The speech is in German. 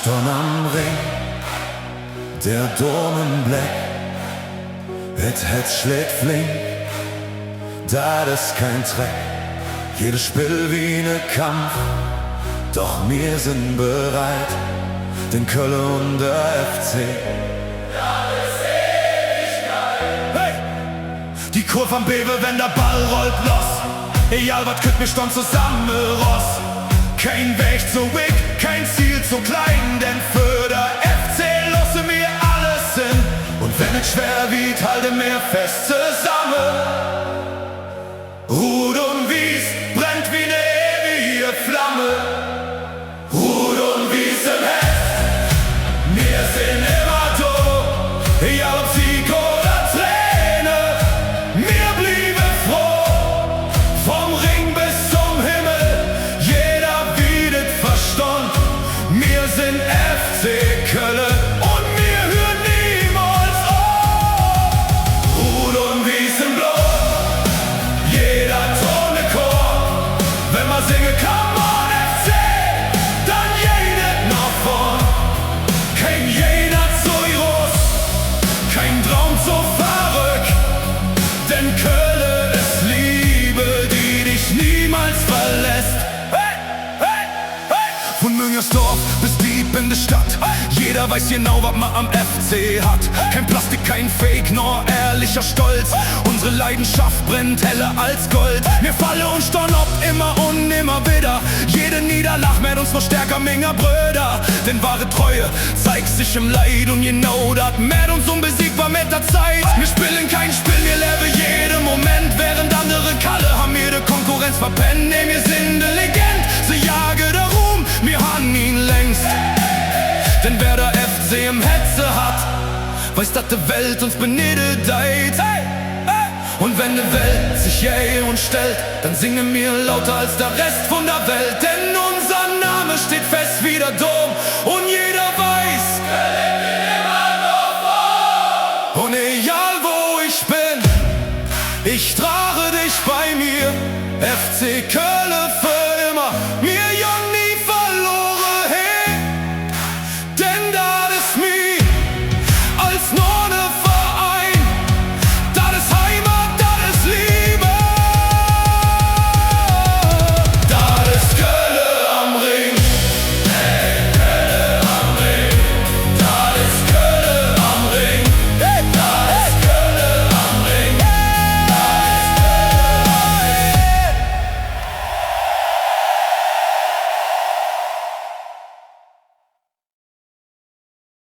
Stern am Ring, der Domenblick, et Herz schlägt flink, da das kein Dreck, jedes Spiel wie ne Kampf, doch wir sind bereit, den Kölle und der FC. Hey! Die Kurve am Bewe, wenn der Ball rollt los, egal was könnt mir stand zusammen, Ross. Kein Weg zu big, kein Ziel zu klein, denn für der FC lassen wir alles hin. Und wenn es schwer wird, halte mir fest zusammen. Rud und Wies brennt wie ne ewige Flamme. Rud und Wies im Herz, wir sind immer da, egal ob Sieg oder Träne. Wir blieben froh, vom Ring bis zum Himmel, jeder wiedet Verstand. Wir sind FC Köln und wir hören niemals auf. Rud und Wies im Blut, jeder Tone Chor. Wenn man singe Come on FC, dann jedet nach vorn. Kein jener zu groß, kein Traum zu verrückt, denn Köln ist Liebe, die dich niemals verlässt. Hey, hey, hey. Von Müngersdorf bis deep in die Stadt, jeder weiß genau, was man am FC hat. Kein Plastik, kein Fake, nur ehrlicher Stolz. Unsere Leidenschaft brennt heller als Gold. Wir fallen und stehen ob immer und immer wieder. Jede Niederlage macht uns noch stärker, Minger Brüder. Denn wahre Treue zeigt sich im Leid und genau das macht uns unbesiegbar mit der Zeit. Wir spielen kein Spiel, wir leben jeden Moment, während andere Kalle haben jede Konkurrenz verpennt. Nee, wir sind eine Legend, sie jagen der Ruhm, wir haben ihn längst. Denn wer der FC im Hetze hat, weiß, dass die Welt uns beneidet. Hey, hey. Und wenn die Welt sich jäh und stellt, dann singen wir lauter als der Rest von der Welt. Denn unser Name steht fest.